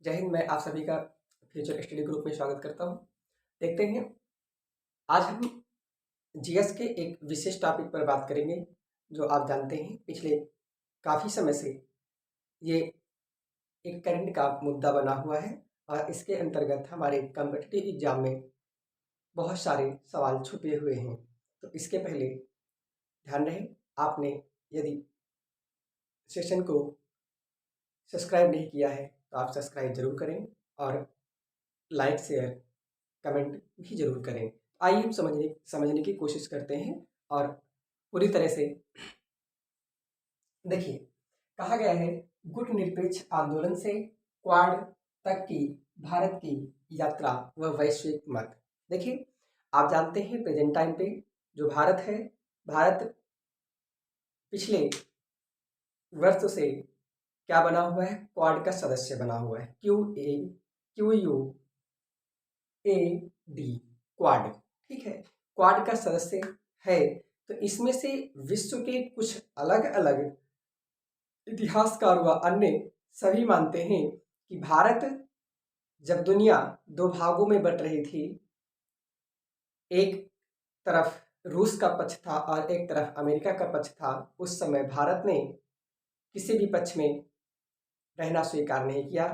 जय हिंद। मैं आप सभी का फ्यूचर स्टडी ग्रुप में स्वागत करता हूं। देखते हैं, आज हम जीएस के एक विशेष टॉपिक पर बात करेंगे। जो आप जानते हैं, पिछले काफ़ी समय से ये एक करंट का मुद्दा बना हुआ है और इसके अंतर्गत हमारे कॉम्पिटिटिव एग्जाम में बहुत सारे सवाल छुपे हुए हैं। तो इसके पहले ध्यान रहे, आपने यदि सेशन को सब्सक्राइब नहीं किया है तो आप सब्सक्राइब जरूर करें और लाइक शेयर कमेंट भी जरूर करें। आइए हम समझने की कोशिश करते हैं और पूरी तरह से देखिए, कहा गया है गुट निरपेक्ष आंदोलन से क्वाड तक की भारत की यात्रा व वैश्विक मत। देखिए, आप जानते हैं प्रेजेंट टाइम पे जो भारत है, भारत पिछले वर्ष से क्या बना हुआ है, क्वाड का सदस्य बना हुआ है। QUAD, क्वाड, ठीक है, क्वाड का सदस्य है। तो इसमें से विश्व के कुछ अलग अलग इतिहासकार व अन्य सभी मानते हैं कि भारत जब दुनिया दो भागों में बट रही थी, एक तरफ रूस का पक्ष था और एक तरफ अमेरिका का पक्ष था, उस समय भारत ने किसी भी पक्ष में रहना स्वीकार नहीं किया।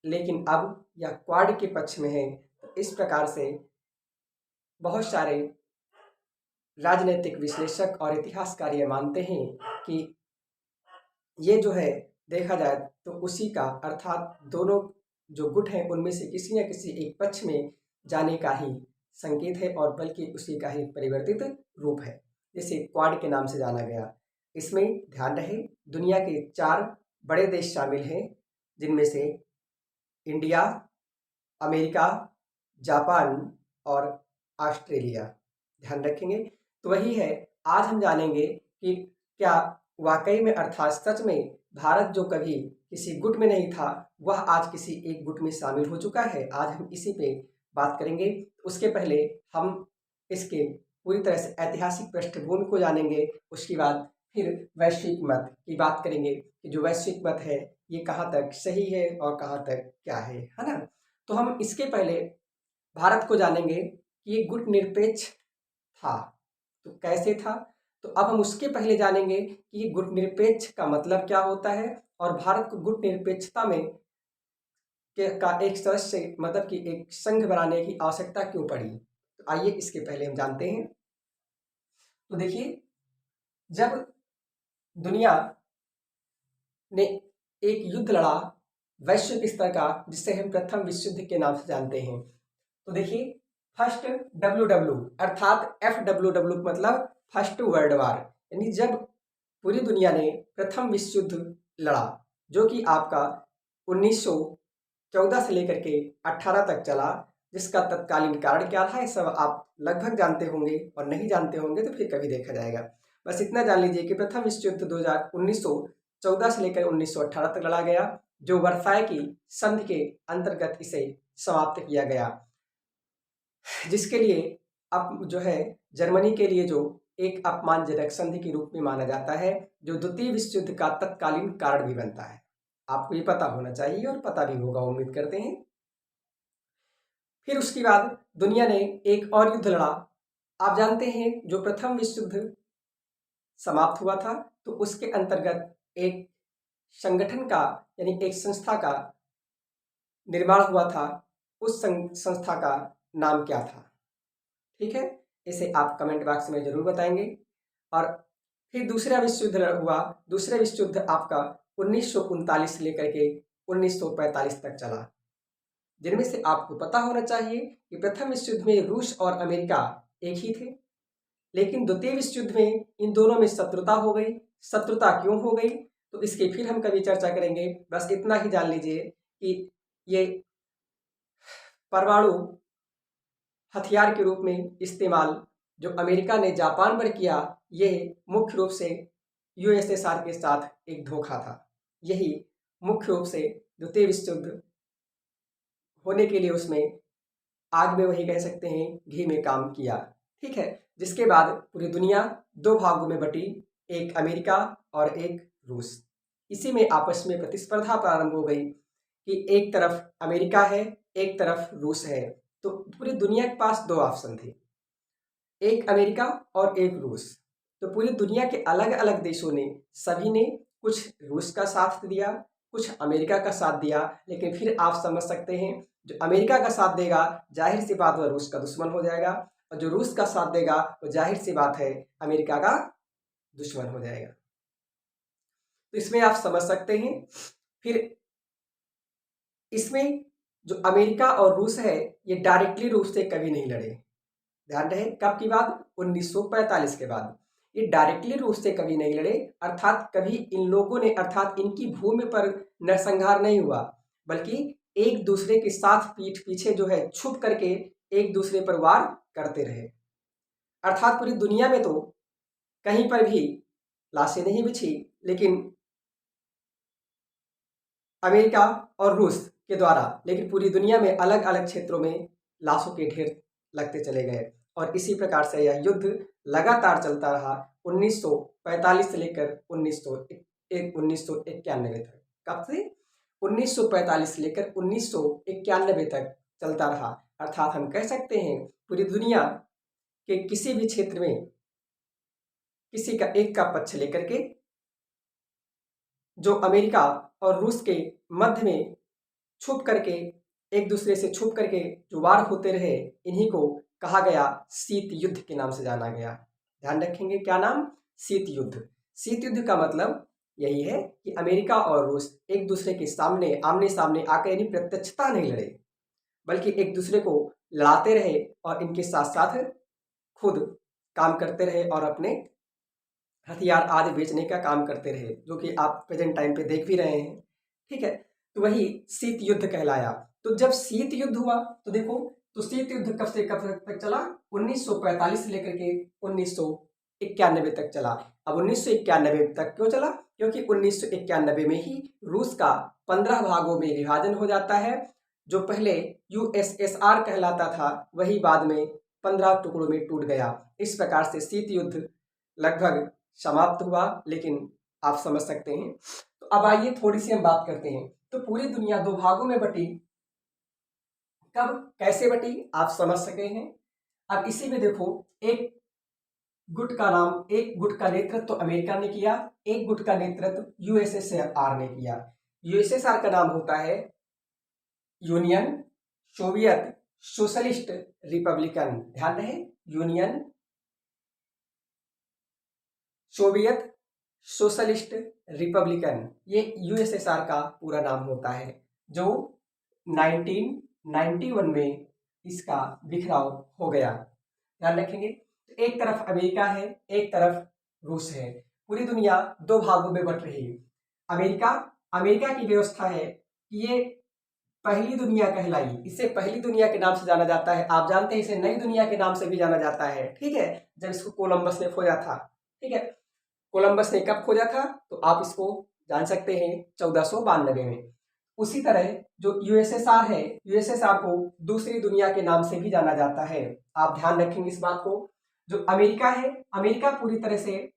लेकिन अब यह क्वाड के पक्ष में है। तो इस प्रकार से बहुत सारे राजनीतिक विश्लेषक और इतिहासकार ये मानते हैं कि ये जो है, देखा जाए तो उसी का, अर्थात दोनों जो गुट हैं उनमें से किसी न किसी एक पक्ष में जाने का ही संकेत है और बल्कि उसी का ही परिवर्तित रूप है, जिसे क्वाड के नाम से जाना गया। इसमें ध्यान रहे, दुनिया के 4 बड़े देश शामिल हैं, जिनमें से इंडिया, अमेरिका, जापान और ऑस्ट्रेलिया। ध्यान रखेंगे। तो वही है, आज हम जानेंगे कि क्या वाकई में, अर्थात सच में, भारत जो कभी किसी गुट में नहीं था वह आज किसी एक गुट में शामिल हो चुका है। आज हम इसी पे बात करेंगे। उसके पहले हम इसके पूरी तरह से ऐतिहासिक पृष्ठभूमि को जानेंगे। उसके बाद फिर वैश्विक मत की बात करेंगे कि जो वैश्विक मत है ये कहाँ तक सही है और कहाँ तक क्या है ना। तो हम इसके पहले भारत को जानेंगे कि ये गुट निरपेक्ष था। तो कैसे था, तो अब हम उसके पहले जानेंगे कि ये गुट निरपेक्ष का मतलब क्या होता है और भारत को गुट निरपेक्षता में का एक सदस्य, मतलब कि एक संघ बनाने की आवश्यकता क्यों पड़ी। तो आइए इसके पहले हम जानते हैं। तो देखिए, जब दुनिया ने एक युद्ध लड़ा वैश्विक स्तर का, जिसे हम प्रथम विश्व युद्ध के नाम से जानते हैं, तो देखिए, फर्स्ट WW अर्थात FWW मतलब फर्स्ट वर्ल्ड वार, यानी जब पूरी दुनिया ने प्रथम विश्व युद्ध लड़ा, जो कि आपका 1914 से लेकर के 18 तक चला, जिसका तत्कालीन कारण क्या था, ये सब आप लगभग जानते होंगे और नहीं जानते होंगे तो फिर कभी देखा जाएगा। बस इतना जान लीजिए कि प्रथम विश्व युद्ध 1914 से लेकर 1918 तक लड़ा गया, जो वर्साय की संधि के अंतर्गत इसे समाप्त किया गया, जिसके लिए अब जो है जर्मनी के लिए जो एक अपमानजनक संधि के रूप में माना जाता है, जो द्वितीय विश्व युद्ध का तत्कालीन कारण भी बनता है। आपको ये पता होना चाहिए और पता भी होगा, उम्मीद करते हैं। फिर उसके बाद दुनिया ने एक और युद्ध लड़ा। आप जानते हैं, जो प्रथम विश्व युद्ध समाप्त हुआ था तो उसके अंतर्गत एक संगठन का, यानी एक संस्था का निर्माण हुआ था। उस संस्था का नाम क्या था, ठीक है, इसे आप कमेंट बॉक्स में जरूर बताएंगे। और फिर दूसरा विश्व युद्ध हुआ। दूसरा विश्व युद्ध आपका 1939 से लेकर के 1945 तक चला, जिनमें से आपको पता होना चाहिए कि प्रथम विश्व युद्ध में रूस और अमेरिका एक ही थे, लेकिन द्वितीय विश्व युद्ध में इन दोनों में शत्रुता हो गई। शत्रुता क्यों हो गई, तो इसकी फिर हम कभी चर्चा करेंगे। बस इतना ही जान लीजिए कि ये परमाणु हथियार के रूप में इस्तेमाल जो अमेरिका ने जापान पर किया, ये मुख्य रूप से USSR के साथ एक धोखा था। यही मुख्य रूप से द्वितीय विश्व युद्ध होने के लिए उसमें आग में, वही कह सकते हैं, घी में काम किया, ठीक है। जिसके बाद पूरी दुनिया 2 भागों में बटी, एक अमेरिका और एक रूस। इसी में आपस में प्रतिस्पर्धा प्रारंभ हो गई कि एक तरफ अमेरिका है, एक तरफ रूस है, तो पूरी दुनिया के पास दो ऑप्शन थे, एक अमेरिका और एक रूस। तो पूरी दुनिया के अलग अलग देशों ने सभी ने कुछ रूस का साथ दिया, कुछ अमेरिका का साथ दिया, लेकिन फिर आप समझ सकते हैं जो अमेरिका का साथ देगा जाहिर सी बात वह रूस का दुश्मन हो जाएगा, और जो रूस का साथ देगा वो जाहिर सी बात है अमेरिका का दुश्मन हो जाएगा। तो इसमें आप समझ सकते हैं। फिर इसमें जो अमेरिका और रूस है ये डायरेक्टली रूस से कभी नहीं लड़े। ध्यान रहे कब की बात, 1945 के बाद। ये डायरेक्टली रूस से कभी नहीं लड़े, अर्थात कभी इन लोगों ने, अर्थात इनकी भूमि पर नरसंहार नहीं हुआ, बल्कि एक दूसरे के साथ पीठ पीछे जो है छुप करके एक दूसरे पर वार करते रहे। अर्थात पूरी दुनिया में तो कहीं पर भी लाशें नहीं बिछी, लेकिन अमेरिका और रूस के द्वारा, लेकिन पूरी दुनिया में अलग अलग क्षेत्रों में लाशों के ढेर लगते चले गए। और इसी प्रकार से यह युद्ध लगातार चलता रहा 1945 से लेकर 1991 तक। कब से? 1945 से लेकर 1991 तक चलता रहा। अर्थात हम कह सकते हैं पूरी दुनिया के किसी भी क्षेत्र में किसी का एक का पक्ष लेकर के जो अमेरिका और रूस के मध्य में छुप करके, एक दूसरे से छुप करके जो वार होते रहे, इन्हीं को कहा गया शीत युद्ध के नाम से जाना गया। ध्यान रखेंगे क्या नाम? शीत युद्ध। शीत युद्ध का मतलब यही है कि अमेरिका और रूस एक दूसरे के सामने आमने सामने आकर यानी प्रत्यक्षता नहीं लड़े, बल्कि एक दूसरे को लड़ाते रहे और इनके साथ साथ खुद काम करते रहे और अपने हथियार आदि बेचने का काम करते रहे, जो कि आप प्रेजेंट टाइम पे देख भी रहे हैं। ठीक है, तो वही शीत युद्ध कहलाया। तो जब शीत युद्ध हुआ तो देखो, तो शीत युद्ध कब से कब तक चला? 1945 से लेकर के 1991 तक चला। अब 1991 तक क्यों चला? क्योंकि 1991 में ही रूस का 15 भागों में विभाजन हो जाता है। जो पहले यूएसएसआर कहलाता था वही बाद में 15 टुकड़ों में टूट गया। इस प्रकार से शीत युद्ध लगभग समाप्त हुआ, लेकिन आप समझ सकते हैं। तो अब आइए थोड़ी सी हम बात करते हैं। तो पूरी दुनिया दो भागों में बटी, कब कैसे बटी आप समझ सके हैं। अब इसी में देखो, एक गुट का नाम, एक गुट का नेतृत्व तो अमेरिका ने किया, एक गुट का नेतृत्व यूएसएसआर ने किया। यूएसएसआर का नाम होता है यूनियन सोवियत सोशलिस्ट रिपब्लिकन। ध्यान रहे, यूनियन सोवियत सोशलिस्ट रिपब्लिकन, ये यूएसएसआर का पूरा नाम होता है, जो 1991 में इसका बिखराव हो गया। ध्यान रखेंगे, एक तरफ अमेरिका है, एक तरफ रूस है। पूरी दुनिया दो भागों में बट रही है। अमेरिका की व्यवस्था है कि ये पहली दुनिया कहलाई, इसे पहली दुनिया के नाम से जाना जाता है। आप जानते हैं इसे नई दुनिया के नाम से भी जाना जाता है। ठीक है, जब इसको कोलंबस ने खोजा था। ठीक है, कोलंबस ने कब खोजा था तो आप इसको जान सकते हैं 1492 में। उसी तरह जो यूएसएसआर है, यूएसएसआर को दूसरी दुनिया के नाम से भी जाना जाता है। आप ध्यान रखेंगे इस बात को। जो अमेरिका है, अमेरिका पूरी तरह से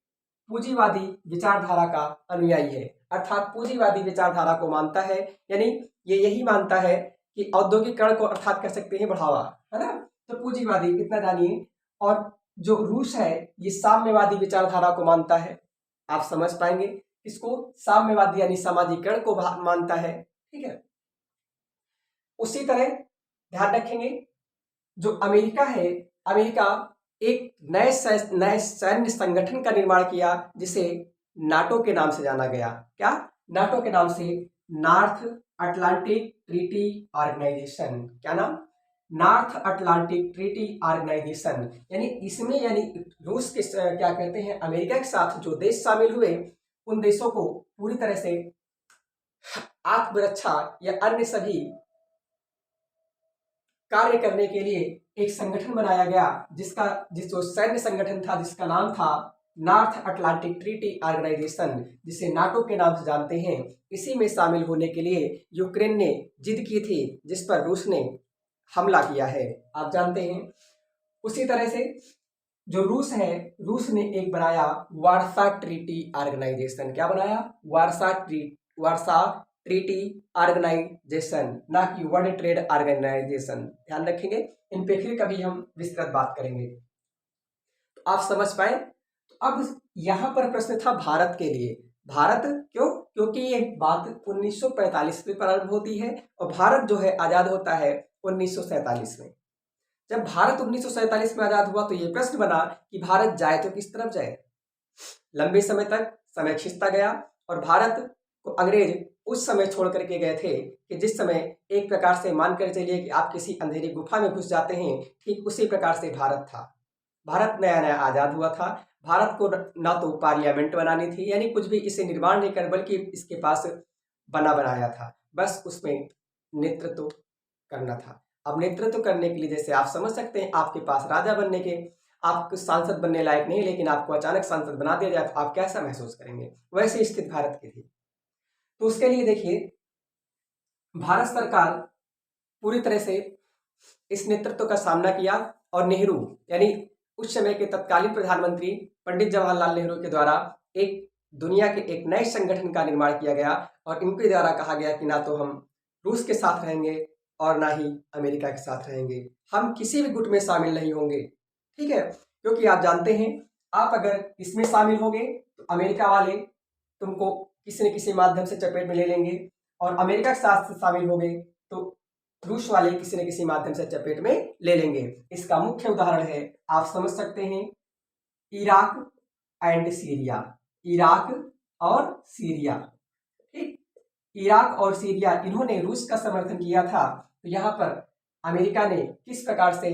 पूंजीवादी विचारधारा का अनुयायी है, अर्थात पूंजीवादी विचारधारा को मानता है, यानी ये यही मानता है कि औद्योगिकरण को अर्थात कह सकते हैं बढ़ावा, है ना। तो पूंजीवादी, इतना जानिए। और जो रूस है ये साम्यवादी विचारधारा को मानता है। आप समझ पाएंगे इसको, साम्यवादी यानी सामाजिकरण को मानता है। ठीक है, उसी तरह ध्यान रखेंगे जो अमेरिका है, अमेरिका एक नए सैन्य संगठन का निर्माण किया जिसे नाटो के नाम से जाना गया। क्या? नाटो के नाम से, नॉर्थ अटलांटिक ट्रीटी ऑर्गेनाइजेशन। क्या नाम? North Atlantic Treaty Organization. यानी इसमें, यानी रूस के क्या कहते हैं, अमेरिका के साथ जो देश शामिल हुए उन देशों को पूरी तरह से आत्मरक्षा या अन्य सभी कार्य करने के लिए एक संगठन बनाया गया, जो सैन्य संगठन था जिसका नाम था नॉर्थ अटलांटिक ट्रीटी ऑर्गेनाइजेशन, जिसे नाटो के नाम से जानते हैं। इसी में शामिल होने के लिए यूक्रेन ने जिद की थी, जिस पर रूस ने हमला किया है, आप जानते हैं। उसी तरह से जो रूस है, रूस ने एक बनाया वार्सा ट्रीटी ऑर्गेनाइजेशन। क्या बनाया? वार्सा ट्रीटी ऑर्गेनाइजेशन, ना कि वर्ल्ड ट्रेड ऑर्गेनाइजेशन। ध्यान रखेंगे, इन पे फिर कभी हम विस्तृत बात करेंगे, तो आप समझ पाए। तो अब यहां पर प्रश्न था भारत के लिए। भारत क्यों? क्योंकि ये बात 1945 में प्रारंभ होती है और भारत जो है आजाद होता है 1947 में। जब भारत 1947 में आजाद हुआ तो ये प्रश्न बना कि भारत जाए तो किस तरफ जाए। लंबे समय तक समय खिंचता गया और भारत को अंग्रेज उस समय छोड़ करके गए थे कि जिस समय एक प्रकार से मानकर चलिए कि आप किसी अंधेरी गुफा में घुस जाते हैं, ठीक उसी प्रकार से भारत था। भारत नया नया आजाद हुआ था। भारत को ना तो पार्लियामेंट बनानी थी, यानी कुछ भी इसे निर्माण नहीं कर, बल्कि इसके पास बना बनाया था, बस उसमें नेतृत्व करना था। अब नेतृत्व करने के लिए जैसे आप समझ सकते हैं, आपके पास राजा बनने के, आप सांसद बनने लायक नहीं, लेकिन आपको अचानक सांसद बना दिया जाए तो आप कैसा महसूस करेंगे। वैसे स्थिति भारत की थी। तो उसके लिए देखिए, भारत सरकार पूरी तरह से इस नेतृत्व का सामना किया और नेहरू यानी उस समय के तत्कालीन प्रधानमंत्री पंडित जवाहरलाल नेहरू के द्वारा एक दुनिया के एक नए संगठन का निर्माण किया गया और इनके द्वारा कहा गया कि ना तो हम रूस के साथ रहेंगे और ना ही अमेरिका के साथ रहेंगे, हम किसी भी गुट में शामिल नहीं होंगे। ठीक है, क्योंकि आप जानते हैं, आप अगर इसमें शामिल होंगे तो अमेरिका वाले तुमको किसी न किसी माध्यम से चपेट में ले लेंगे और अमेरिका के साथ शामिल हो गए तो रूस वाले किसी न किसी माध्यम से चपेट में ले लेंगे। इसका मुख्य उदाहरण है, आप समझ सकते हैं, इराक एंड सीरिया। इराक और सीरिया, ठीक, इराक और सीरिया इन्होंने रूस का समर्थन किया था। तो यहाँ पर अमेरिका ने किस प्रकार से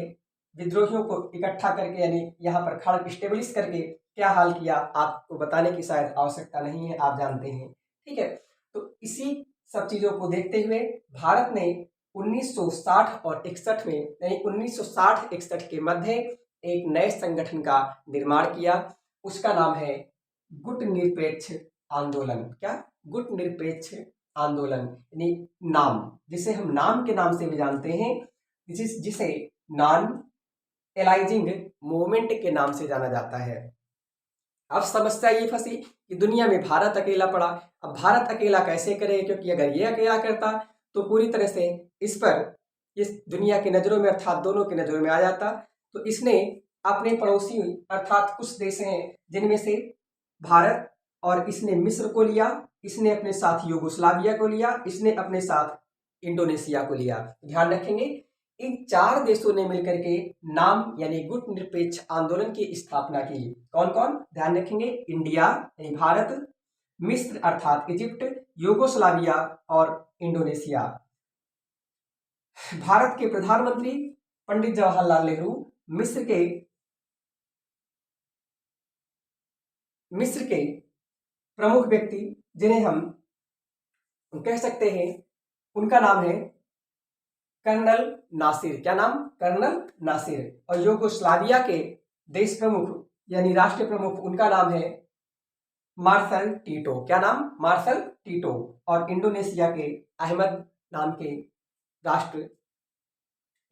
विद्रोहियों को इकट्ठा करके, यानी यहाँ पर खड़ स्टेब्लिश करके क्या हाल किया, आपको बताने की शायद आवश्यकता नहीं है, आप जानते हैं। ठीक है, तो इसी सब चीजों को देखते हुए भारत ने 1960 और 61 में, यानी 1960-61 के मध्य एक नए संगठन का निर्माण किया। उसका नाम है गुट निरपेक्ष आंदोलन। क्या? गुट निरपेक्ष आंदोलन, यानी नाम, जिसे हम नाम के नाम से भी जानते हैं, जिसे नॉन एलाइजिंग मूवमेंट के नाम से जाना जाता है। अब समस्या ये फंसी कि दुनिया में भारत अकेला पड़ा। अब भारत अकेला कैसे करे, क्योंकि अगर ये अकेला करता तो पूरी तरह से इस पर, इस दुनिया की नज़रों में अर्थात दोनों की नज़रों में आ जाता। तो इसने अपने पड़ोसी अर्थात कुछ देश हैं जिनमें से भारत, और इसने मिस्र को लिया, इसने अपने साथ यूगोस्लाविया को लिया, इसने अपने साथ इंडोनेशिया को लिया। ध्यान रखेंगे, इन 4 देशों ने मिलकर के नाम यानी गुट निरपेक्ष आंदोलन की स्थापना की। कौन कौन? ध्यान रखेंगे, इंडिया यानी भारत, मिस्र अर्थात इजिप्ट, यूगोस्लाविया और इंडोनेशिया। भारत के प्रधानमंत्री पंडित जवाहरलाल नेहरू, मिस्र के प्रमुख व्यक्ति जिन्हें हम कह सकते हैं, उनका नाम है कर्नल नासिर। क्या नाम? कर्नल नासिर। और यूगोस्लाविया के देश प्रमुख यानी राष्ट्र प्रमुख, उनका नाम है मार्शल टीटो। क्या नाम? Marshal Tito. और इंडोनेशिया के अहमद नाम के राष्ट्र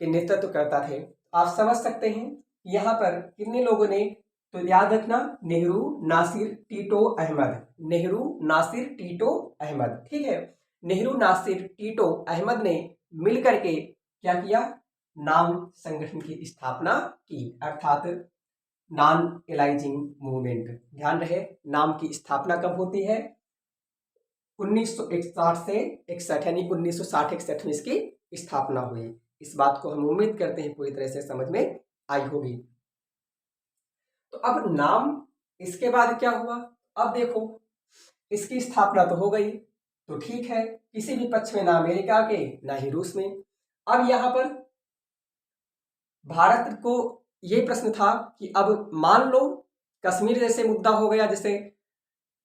के नेतृत्व करता थे। आप समझ सकते हैं यहाँ पर कितने लोगों ने, तो याद रखना, नेहरू, नासिर, टीटो, अहमद। नेहरू, नासिर, टीटो, अहमद। ठीक है, नेहरू, नासिर, टीटो, अहमद ने मिलकर के क्या किया? नाम संगठन की स्थापना की, अर्थात नॉन एलाइजिंग मूवमेंट। ध्यान रहे, नाम की स्थापना कब होती है? 1961 से 61, यानी 1960-61 में इसकी स्थापना हुई। इस बात को हम उम्मीद करते हैं पूरी तरह से समझ में आई होगी। तो अब नाम, इसके बाद क्या हुआ? अब देखो, इसकी स्थापना तो हो गई, तो ठीक है, किसी भी पक्ष में, ना अमेरिका के ना ही रूस में। अब यहां पर भारत को यह प्रश्न था कि अब मान लो कश्मीर जैसे मुद्दा हो गया, जैसे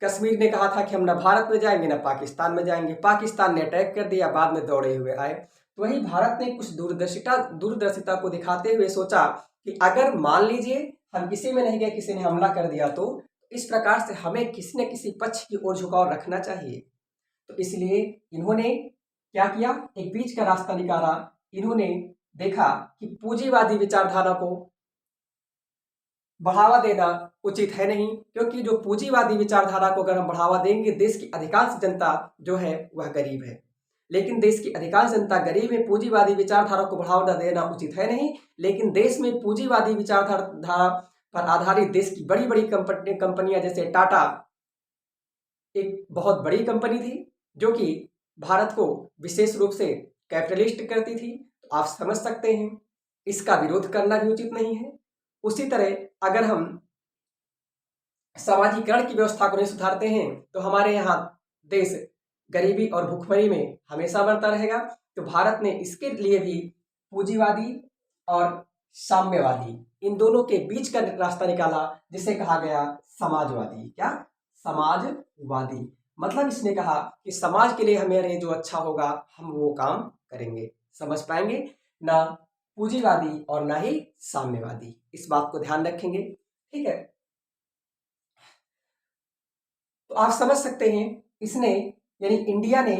कश्मीर ने कहा था कि हम ना भारत में जाएंगे ना पाकिस्तान में जाएंगे, पाकिस्तान ने अटैक कर दिया, बाद में दौड़े हुए आए। तो वही भारत ने कुछ दूरदर्शिता को दिखाते हुए सोचा कि अगर मान लीजिए हम किसी में नहीं गए, किसी ने हमला कर दिया, तो इस प्रकार से हमें किसी न किसी पक्ष की ओर झुकाव रखना चाहिए। तो इसलिए इन्होंने क्या किया? एक बीच का रास्ता निकाला। इन्होंने देखा कि पूंजीवादी विचारधारा को बढ़ावा देना उचित है नहीं, क्योंकि जो पूंजीवादी विचारधारा को अगर हम बढ़ावा देंगे, देश की अधिकांश जनता जो है वह गरीब है। लेकिन देश की अधिकांश जनता गरीब है, पूंजीवादी विचारधारा को बढ़ावा देना उचित है नहीं। लेकिन देश में पूंजीवादी विचारधारा पर आधारित देश की बड़ी बड़ी कंपनियां जैसे टाटा एक बहुत बड़ी कंपनी थी, जो कि भारत को विशेष रूप से कैपिटलिस्ट करती थी। तो आप समझ सकते हैं इसका विरोध करना भी उचित नहीं है। उसी तरह अगर हम समाजीकरण की व्यवस्था को नहीं सुधारते हैं तो हमारे यहाँ देश गरीबी और भुखमरी में हमेशा बढ़ता रहेगा। तो भारत ने इसके लिए भी पूंजीवादी और साम्यवादी इन दोनों के बीच का रास्ता निकाला, जिसे कहा गया समाजवादी। क्या? समाजवादी। मतलब इसने कहा कि समाज के लिए हमारे जो अच्छा होगा हम वो काम करेंगे। समझ पाएंगे ना? पूंजीवादी और ना ही साम्यवादी, इस बात को ध्यान रखेंगे। ठीक है, तो आप समझ सकते हैं इसने यानी इंडिया ने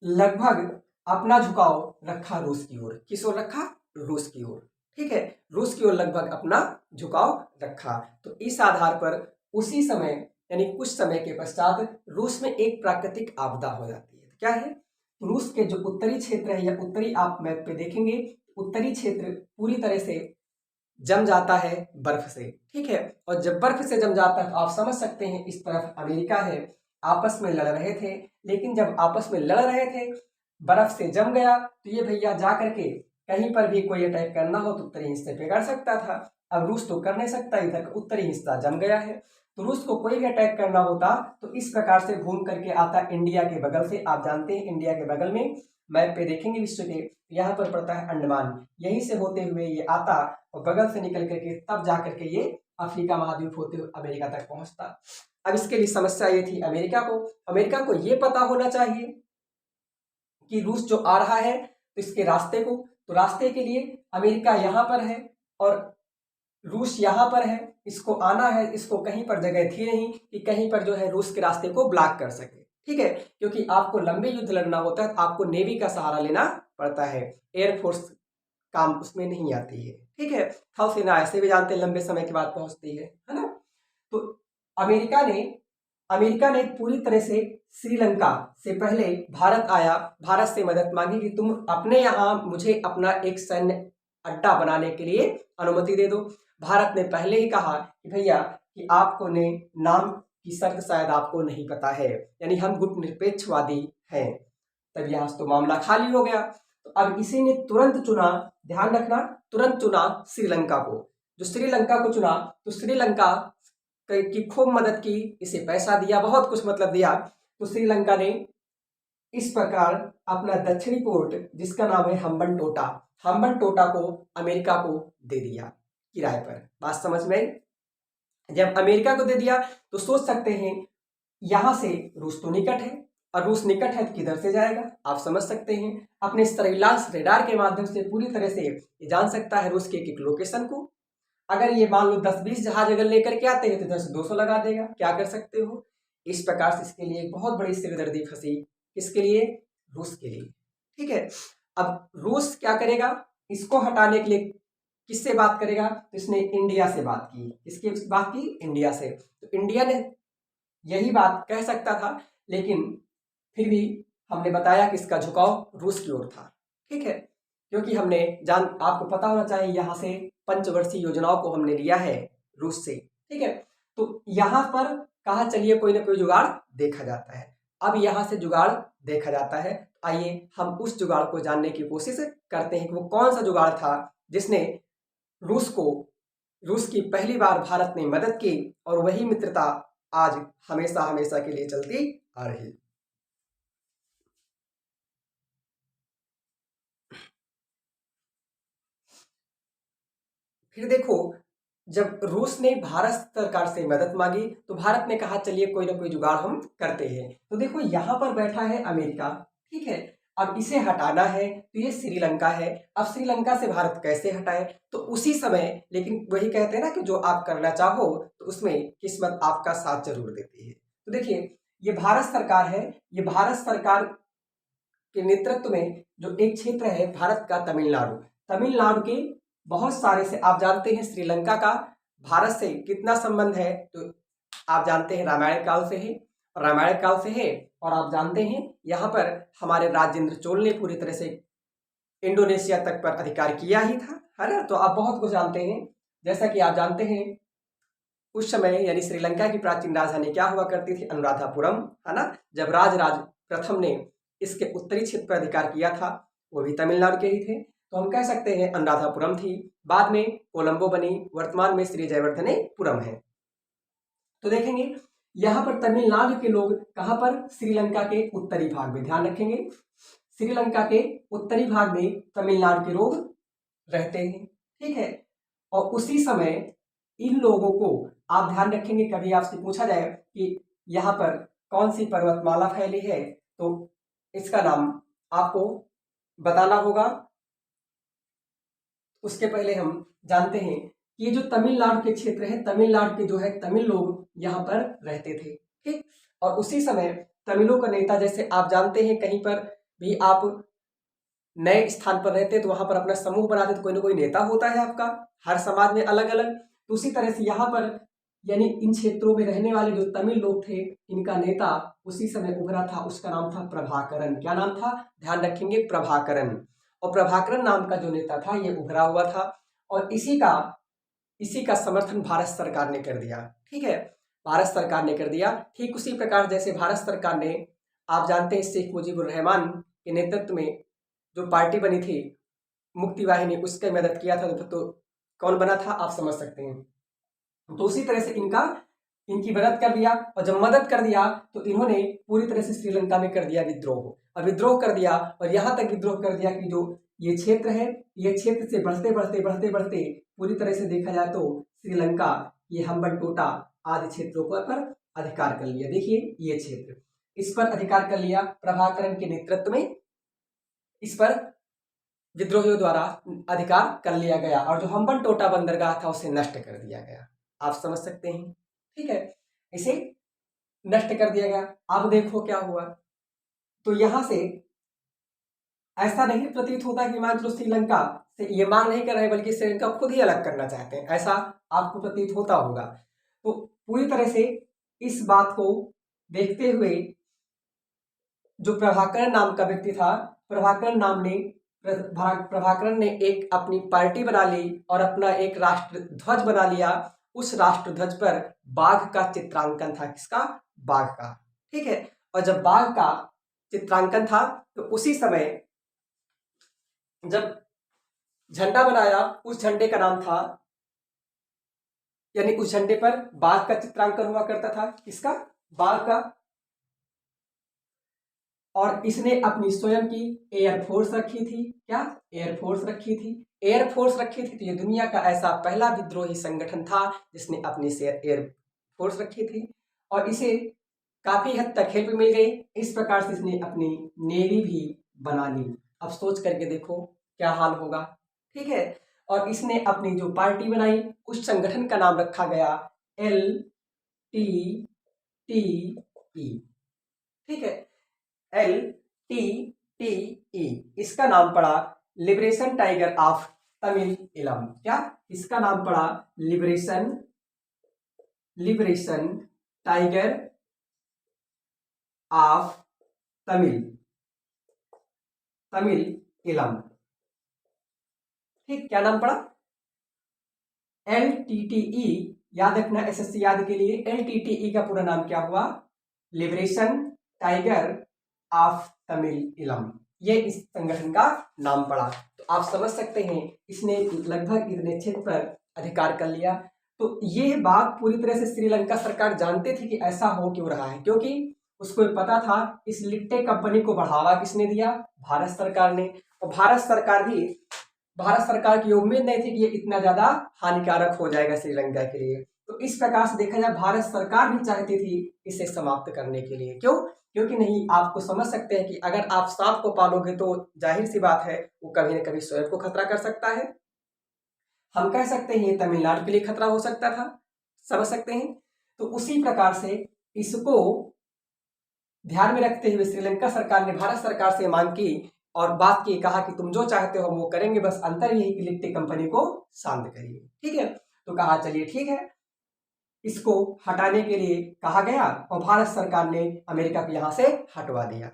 लगभग अपना झुकाव रखा रूस की ओर। किस ओर रखा? रूस की ओर। ठीक है, रूस की ओर लगभग अपना झुकाव रखा। तो इस आधार पर उसी समय यानी कुछ समय के पश्चात रूस में एक प्राकृतिक आपदा हो जाती है। क्या है? रूस के जो उत्तरी क्षेत्र है या उत्तरी, आप मैप पे देखेंगे, उत्तरी क्षेत्र पूरी तरह से जम जाता है बर्फ से। ठीक है, और जब बर्फ से जम जाता है तो आप समझ सकते हैं इस तरफ अमेरिका है, आपस में लड़ रहे थे। लेकिन जब आपस में लड़ रहे थे, बर्फ से जम गया, तो ये भैया जा करके कहीं पर भी कोई अटैक करना हो तो उत्तरी हिस्से पे कर सकता था। अब रूस तो कर नहीं सकता, इधर का उत्तरी हिस्सा जम गया है। तो रूस को कोई भी अटैक करना होता तो इस प्रकार से घूम करके आता इंडिया के बगल से। आप जानते हैं इंडिया के बगल में मैप पे देखेंगे विश्व के, यहाँ पर पड़ता है अंडमान, यहीं से होते हुए ये आता और बगल से निकल करके तब जा करके ये अफ्रीका महाद्वीप होते हुए अमेरिका तक पहुंचता। अब इसके लिए समस्या ये थी अमेरिका को ये पता होना चाहिए कि रूस जो आ रहा है तो इसके रास्ते को, तो रास्ते के लिए अमेरिका यहाँ पर है और रूस यहाँ पर है, इसको आना है, इसको कहीं पर जगह थी नहीं कि कहीं पर जो है रूस के रास्ते को ब्लॉक कर सके। ठीक है, क्योंकि आपको लंबे युद्ध लड़ना होता है तो आपको नेवी का सहारा लेना पड़ता है, एयरफोर्स काम उसमें नहीं आती है। ठीक है, थल सेना ऐसे भी जानते हैं लंबे समय के बाद पहुंचती है ना। तो अमेरिका ने पूरी तरह से श्रीलंका से पहले भारत आया, भारत से मदद मांगी कि तुम अपने यहाँ मुझे अपना एक सैन्य अड्डा बनाने के लिए अनुमति दे दो। भारत ने पहले ही कहा कि भैया कि आपको ने नाम की शर्त शायद आपको नहीं पता है, यानी हम गुटनिरपेक्षवादी हैं। तब यहाँ तो मामला खाली हो गया। तो अब इसी ने तुरंत चुना, ध्यान रखना, तुरंत चुना श्रीलंका को। जो श्रीलंका को चुना तो श्रीलंका की खूब मदद की, इसे पैसा दिया, बहुत कुछ मतलब दिया। तो श्रीलंका ने इस प्रकार अपना दक्षिणी पोर्ट जिसका नाम है हम्बन टोटा को अमेरिका को दे दिया किराए पर। बात समझ में? जब अमेरिका को दे दिया तो सोच सकते हैं यहां से रूस तो निकट है, और रूस निकट है तो किधर से जाएगा? आप समझ सकते हैं अपने सर्विलांस रेडार के माध्यम से पूरी तरह से ये जान सकता है रूस के एक लोकेशन को। अगर ये मान लो 10-20 जहाज अगर लेकर के आते हैं तो इधर से 200 लगा देगा। क्या कर सकते हो? इस प्रकार से इसके लिए एक बहुत बड़ी सिरदर्दी फंसी। किसके लिए? रूस के लिए। ठीक है, अब रूस क्या करेगा? इसको हटाने के लिए किससे बात करेगा? तो इसने इंडिया से बात की। किसकी बात की? इंडिया से। तो इंडिया ने यही बात कह सकता था, लेकिन फिर भी हमने बताया कि इसका झुकाव रूस की ओर था। ठीक है, क्योंकि हमने आपको पता होना चाहिए यहाँ से पंचवर्षीय योजनाओं को हमने लिया है रूस से। ठीक है, तो यहाँ पर कहा चलिए कोई ना कोई जुगाड़ देखा जाता है। अब यहाँ से जुगाड़ देखा जाता है, आइए हम उस जुगाड़ को जानने की कोशिश करते हैं कि वो कौन सा जुगाड़ था जिसने रूस की पहली बार भारत ने मदद की, और वही मित्रता आज हमेशा हमेशा के लिए चलती आ रही। फिर देखो, जब रूस ने भारत सरकार से मदद मांगी तो भारत ने कहा चलिए कोई ना कोई जुगाड़ हम करते हैं। तो देखो यहाँ पर बैठा है अमेरिका। ठीक है, अब इसे हटाना है तो ये श्रीलंका है। अब श्रीलंका से भारत कैसे हटाए? तो उसी समय, लेकिन वही कहते हैं ना कि जो आप करना चाहो तो उसमें किस्मत आपका साथ जरूर देती है। तो देखिए ये भारत सरकार है, ये भारत सरकार के नेतृत्व में जो एक क्षेत्र है भारत का, तमिलनाडु के बहुत सारे से, आप जानते हैं श्रीलंका का भारत से कितना संबंध है, तो आप जानते हैं रामायण काल से है, रामायण काल से है। और आप जानते हैं यहाँ पर हमारे राजेंद्र चोल ने पूरी तरह से इंडोनेशिया तक पर अधिकार किया ही था, है ना। तो आप बहुत कुछ जानते हैं। जैसा कि आप जानते हैं उस समय यानी श्रीलंका की प्राचीन राजधानी क्या हुआ करती थी, अनुराधापुरम, है ना। जब राजराज प्रथम ने इसके उत्तरी क्षेत्र पर अधिकार किया था, वो भी तमिलनाडु के ही थे, तो हम कह सकते हैं अनुराधापुरम थी। बाद में कोलंबो बनी, वर्तमान में श्री जयवर्धनेपुरम है। तो देखेंगे यहाँ पर तमिलनाडु के लोग कहाँ पर, श्रीलंका के उत्तरी भाग में, ध्यान रखेंगे श्रीलंका के उत्तरी भाग में तमिलनाडु के लोग रहते हैं, ठीक है। और उसी समय इन लोगों को आप ध्यान रखेंगे, कभी आपसे पूछा जाए कि यहाँ पर कौन सी पर्वतमाला फैली है, तो इसका नाम आपको बताना होगा। उसके पहले हम जानते हैं कि ये जो तमिलनाडु के क्षेत्र है, तमिलनाडु के जो है तमिल लोग यहाँ पर रहते थे, ठीक। और उसी समय तमिलों का नेता, जैसे आप जानते हैं कहीं पर भी आप नए स्थान पर रहते तो वहां पर अपना समूह बनाते तो कोई ना कोई नेता होता है आपका, हर समाज में अलग अलग। तो उसी तरह से यहाँ पर यानी इन क्षेत्रों में रहने वाले जो तमिल लोग थे, इनका नेता उसी समय उभरा था, उसका नाम था प्रभाकरन। क्या नाम था, ध्यान रखेंगे, प्रभाकरन। और प्रभाकरन नाम का जो नेता था ये उभरा हुआ था, और इसी का समर्थन भारत सरकार ने कर दिया, ठीक है, भारत सरकार ने कर दिया। ठीक उसी प्रकार जैसे भारत सरकार ने, आप जानते हैं शेख मुजीबुर रहमान के नेतृत्व में जो पार्टी बनी थी मुक्ति वाहिनी, उसका मदद किया था, तो कौन बना था आप समझ सकते हैं। तो उसी तरह से इनकी मदद कर दिया, और जब मदद कर दिया तो इन्होंने पूरी तरह से श्रीलंका में कर दिया विद्रोह, और विद्रोह कर दिया, और यहाँ तक विद्रोह कर दिया कि जो ये क्षेत्र है, ये क्षेत्र से बढ़ते बढ़ते बढ़ते बढ़ते पूरी तरह से देखा जाए तो श्रीलंका, ये हम्बनटोटा आदि क्षेत्रों पर अधिकार कर लिया। देखिए ये क्षेत्र, इस पर अधिकार कर लिया प्रभाकरन के नेतृत्व में, इस पर विद्रोहियों द्वारा अधिकार कर लिया गया, और जो हम्बनटोटा बंदरगाह था उसे नष्ट कर दिया गया। आप समझ सकते हैं, ठीक है, इसे नष्ट कर दिया गया। अब देखो क्या हुआ, तो यहां से ऐसा नहीं प्रतीत होता कि मान लो श्रीलंका से ये मांग नहीं कर रहे, बल्कि श्रीलंका खुद ही अलग करना चाहते हैं, ऐसा आपको प्रतीत होता होगा। तो पूरी तरह से इस बात को देखते हुए जो प्रभाकरन नाम का व्यक्ति था, प्रभाकरन ने एक अपनी पार्टी बना ली और अपना एक राष्ट्र ध्वज बना लिया। उस राष्ट्र ध्वज पर बाघ का चित्रांकन था, किसका, बाघ का, ठीक है। और जब बाघ का चित्रांकन था तो उसी समय जब झंडा बनाया, उस झंडे का नाम था, यानी उस झंडे पर बाघ का चित्रांकन हुआ करता था, किसका, बाघ का। और इसने अपनी स्वयं की एयरफोर्स रखी थी, क्या, एयरफोर्स रखी थी, एयरफोर्स रखी थी। तो ये दुनिया का ऐसा पहला विद्रोही संगठन था जिसने अपनी एयरफोर्स रखी थी, और इसे काफी हद तक हेल्प मिल गई। इस प्रकार से इसने अपनी नेवी भी बना ली। अब सोच करके देखो क्या हाल होगा, ठीक है। और इसने अपनी जो पार्टी बनाई, उस संगठन का नाम रखा गया LTTE, ठीक है, LTTE। इसका नाम पड़ा लिबरेशन टाइगर ऑफ तमिल इलम, क्या, इसका नाम पड़ा लिबरेशन टाइगर ऑफ तमिल इलम, ठीक, क्या नाम पड़ा, LTTE। याद रखना SSC याद के लिए, LTTE का पूरा नाम क्या हुआ, लिबरेशन टाइगर ऑफ तमिल इलम, ये इस संगठन का नाम पड़ा। तो आप समझ सकते हैं इसने लगभग इतने क्षेत्र पर अधिकार कर लिया। तो ये बात पूरी तरह से श्रीलंका सरकार जानते थे कि ऐसा हो क्यों रहा है, क्योंकि उसको पता था इस लिट्टे कंपनी को बढ़ावा किसने दिया, भारत सरकार ने। और भारत सरकार की उम्मीद नहीं थी कि ये इतना ज्यादा हानिकारक हो जाएगा श्रीलंका के लिए। तो इस प्रकार से देखा जाए भारत सरकार भी चाहती थी इसे समाप्त करने के लिए। क्यों, क्योंकि नहीं, आपको समझ सकते हैं कि अगर आप सांप को पालोगे तो जाहिर सी बात है वो कभी न कभी स्वयं को खतरा कर सकता है। हम कह सकते हैं तमिलनाडु के लिए खतरा हो सकता था, समझ सकते हैं। तो उसी प्रकार से इसको ध्यान में रखते हुए श्रीलंका सरकार ने भारत सरकार से मांग की और बात की, कहा कि तुम जो चाहते हो हम वो करेंगे, बस अंतर यही कि लिट्टे कंपनी को शांत करिए, ठीक है। तो कहा चलिए ठीक है, इसको हटाने के लिए कहा गया और भारत सरकार ने अमेरिका को यहां से हटवा दिया।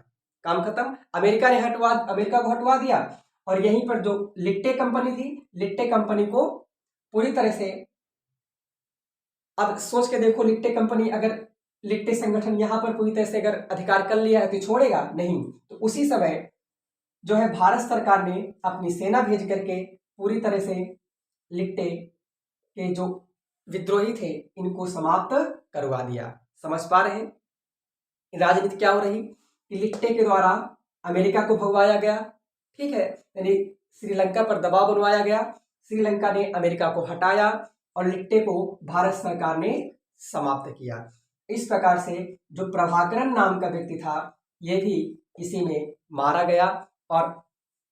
काम खत्म। अमेरिका को हटवा दिया और यहीं पर जो लिट्टे कंपनी थी, लिट्टे कंपनी को पूरी तरह से, अब सोच के देखो, लिट्टे कंपनी अगर, लिट्टे संगठन यहां पर पूरी तरह से अगर अधिकार कर लिया है तो छोड़ेगा नहीं। तो उसी समय जो है भारत सरकार ने अपनी सेना भेज करके पूरी तरह से लिट्टे के जो विद्रोही थे इनको समाप्त करवा दिया। समझ पा रहे हैं राजनीति क्या हो रही कि लिट्टे के द्वारा अमेरिका को भगवाया गया, ठीक है, यानी श्रीलंका पर दबाव बनवाया गया, श्रीलंका ने अमेरिका को हटाया और लिट्टे को भारत सरकार ने समाप्त किया। इस प्रकार से जो प्रभाकरन नाम का व्यक्ति था यह भी इसी में मारा गया और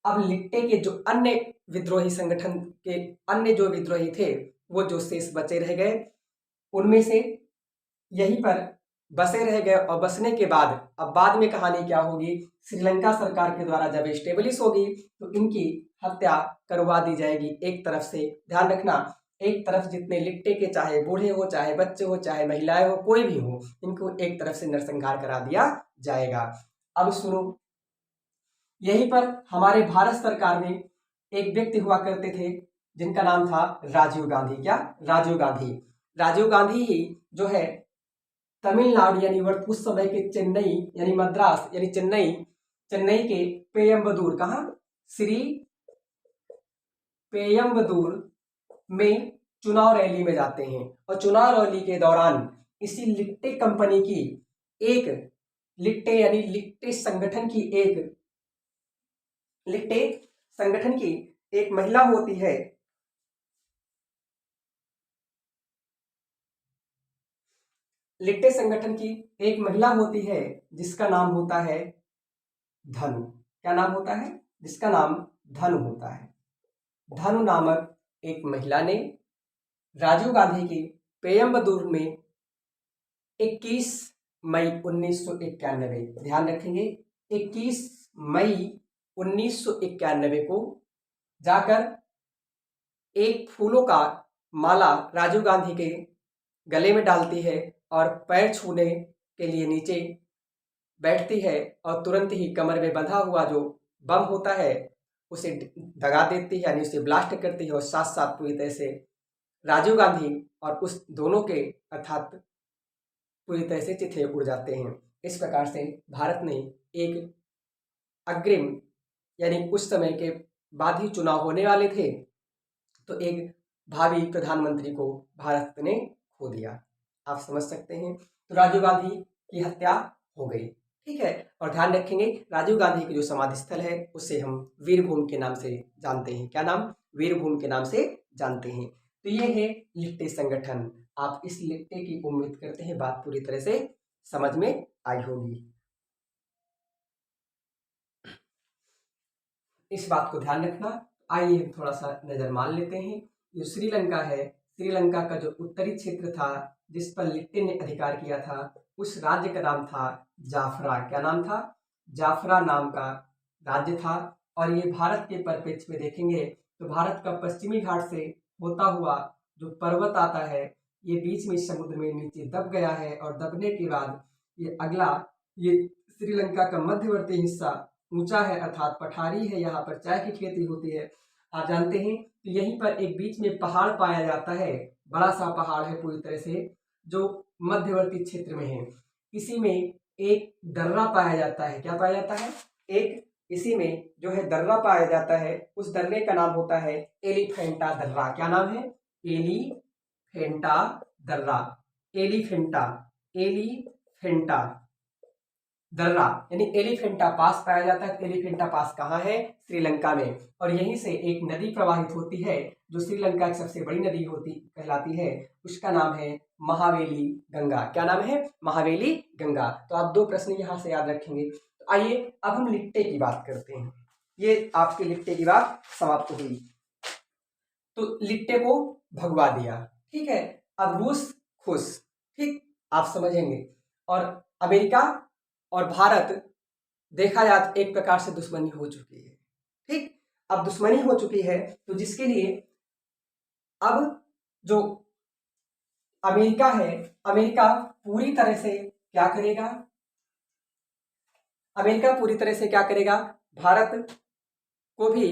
अब लिट्टे के जो अन्य विद्रोही संगठन के अन्य जो विद्रोही थे वो जो शेष बचे रह गए उनमें से यहीं पर बसे रह गए और बसने के बाद अब बाद में कहानी क्या होगी, श्रीलंका सरकार के द्वारा जब एस्टेब्लिश होगी तो इनकी हत्या करवा दी जाएगी। एक तरफ से ध्यान रखना, एक तरफ जितने लिट्टे के चाहे बूढ़े हो, चाहे बच्चे हो, चाहे महिलाएं हो, कोई भी हो, इनको एक तरफ से नरसंहार करा दिया जाएगा। अब सुनो, यहीं पर हमारे भारत सरकार में एक व्यक्ति हुआ करते थे जिनका नाम था राजीव गांधी। क्या? राजीव गांधी। राजीव गांधी ही जो है तमिलनाडु यानी उस समय के चेन्नई यानी मद्रास यानी चेन्नई के पेयम्बदूर, कहा, श्री पेयम्बदूर में चुनाव रैली में जाते हैं और चुनाव रैली के दौरान इसी लिट्टे कंपनी की एक लिट्टे यानी लिट्टे संगठन की एक महिला होती है, लिट्टे संगठन की एक महिला होती है जिसका नाम होता है धनु। क्या नाम होता है? जिसका नाम धनु होता है। धनु नामक एक महिला ने राजीव गांधी की पेयम्बदूर में 21 मई 1991, ध्यान रखेंगे 21 मई 1991 को जाकर एक फूलों का माला राजीव गांधी के गले में डालती है और पैर छूने के लिए नीचे बैठती है और तुरंत ही कमर में बंधा हुआ जो बम होता है उसे दगा देती है, यानी उसे ब्लास्ट करती है और साथ साथ पूरी तरह से राजीव गांधी और उस दोनों के अर्थात पूरी तरह से चिथे उड़ जाते हैं। इस प्रकार से भारत ने एक अग्रिम यानी उस समय के बाद ही चुनाव होने वाले थे तो एक भावी प्रधानमंत्री को भारत ने खो दिया। आप समझ सकते हैं। तो राजीव गांधी की हत्या हो गई, ठीक है। और ध्यान रखेंगे राजीव गांधी की जो समाधि स्थल है उसे हम वीरभूमि के नाम से जानते हैं। क्या नाम? वीरभूमि के नाम से जानते हैं। तो ये है लिट्टे संगठन। आप इस लिट्टे की उम्मीद करते हैं बात पूरी तरह से समझ में आई होगी। इस बात को ध्यान रखना। आइए हम थोड़ा सा नजर मान लेते हैं। जो श्रीलंका है, श्रीलंका का जो उत्तरी क्षेत्र था जिस पर लिट्टे ने अधिकार किया था उस राज्य का नाम था जाफरा। क्या नाम था? जाफरा नाम का राज्य था। और ये भारत के परिप्रेक्ष्य में देखेंगे तो भारत का पश्चिमी घाट से होता हुआ जो पर्वत आता है ये बीच में समुद्र में नीचे दब गया है और दबने के बाद ये श्रीलंका का मध्यवर्ती हिस्सा ऊंचा है अर्थात पठारी है, यहाँ पर चाय की खेती होती है, आप जानते हैं। तो यहीं पर एक बीच में पहाड़ पाया जाता है, बड़ा सा पहाड़ है पूरी तरह से जो मध्यवर्ती क्षेत्र में है। इसी में एक दर्रा पाया जाता है। क्या पाया जाता है? एक इसी में जो है दर्रा पाया जाता है, उस दर्रे का नाम होता है एलिफेंटा दर्रा। क्या नाम है? एलिफेंटा दर्रा, एलिफेंटा दर्रा यानी एलिफेंटा पास पाया जाता है। एलिफेंटा पास कहाँ है? श्रीलंका में। और यहीं से एक नदी प्रवाहित होती है जो श्रीलंका की सबसे बड़ी नदी कहलाती है, उसका नाम है महावेली गंगा। क्या नाम है? महावेली गंगा। तो आप दो प्रश्न यहाँ से याद रखेंगे। तो आइए अब हम लिट्टे की बात करते हैं। ये आपके लिट्टे की बात समाप्त हुई। तो लिट्टे को भगवा दिया, ठीक है। अब रूस खुश, ठीक, आप समझेंगे। और अमेरिका और भारत देखा जाए तो एक प्रकार से दुश्मनी हो चुकी है, ठीक। अब दुश्मनी हो चुकी है तो जिसके लिए अब जो अमेरिका है, अमेरिका पूरी तरह से क्या करेगा, अमेरिका पूरी तरह से क्या करेगा, भारत को भी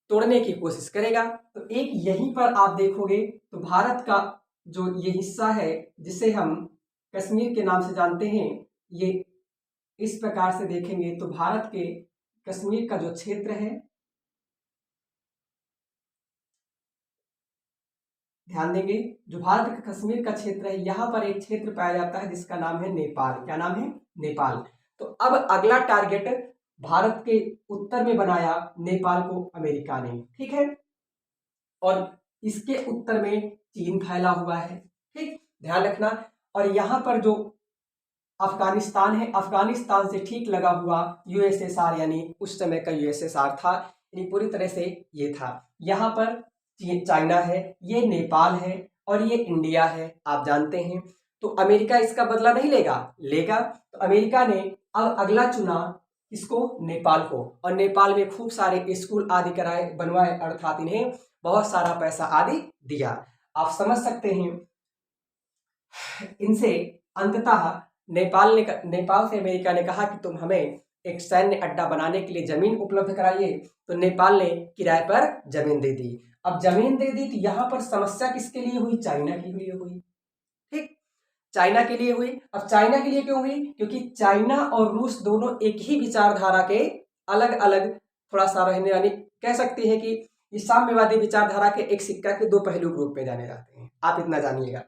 तोड़ने की कोशिश करेगा। तो एक यहीं पर आप देखोगे तो भारत का जो ये हिस्सा है जिसे हम कश्मीर के नाम से जानते हैं, ये इस प्रकार से देखेंगे तो भारत के कश्मीर का जो क्षेत्र है, ध्यान देंगे, जो भारत का कश्मीर का क्षेत्र है, यहाँ पर एक क्षेत्र पाया जाता है जिसका नाम है नेपाल। क्या नाम है? नेपाल। तो अब अगला टारगेट भारत के उत्तर में बनाया नेपाल को अमेरिका ने, ठीक है, और इसके उत्तर में चीन फैला हुआ है, ठीक, ध्यान रखना। और यहाँ पर जो अफगानिस्तान है, अफगानिस्तान से ठीक लगा हुआ यूएसएसआर, यानी उस समय का यूएसएसआर था, यानी पूरी तरह से ये था। यहाँ पर चाइना है, ये नेपाल है और ये इंडिया है, आप जानते हैं। तो अमेरिका इसका बदला नहीं लेगा, लेगा। तो अमेरिका ने अब अगला चुना इसको, नेपाल को, और नेपाल में खूब सारे स्कूल आदि कराए, बनवाए, अर्थात इन्हें बहुत सारा पैसा आदि दिया। आप समझ सकते हैं, इनसे अंततः नेपाल से अमेरिका ने कहा कि तुम हमें एक सैन्य अड्डा बनाने के लिए जमीन उपलब्ध कराइए। तो नेपाल ने किराए पर जमीन दे दी। अब जमीन दे दी तो यहाँ पर समस्या किसके लिए हुई? चाइना के लिए हुई, ठीक, चाइना के लिए हुई। अब चाइना के लिए क्यों हुई? क्योंकि चाइना और रूस दोनों एक ही विचारधारा के अलग अलग थोड़ा सा रहने वाली, कह सकते हैं कि ये साम्यवादी विचारधारा के एक सिक्का के दो पहलू के रूप में जाने जाते हैं, आप इतना जानिएगा।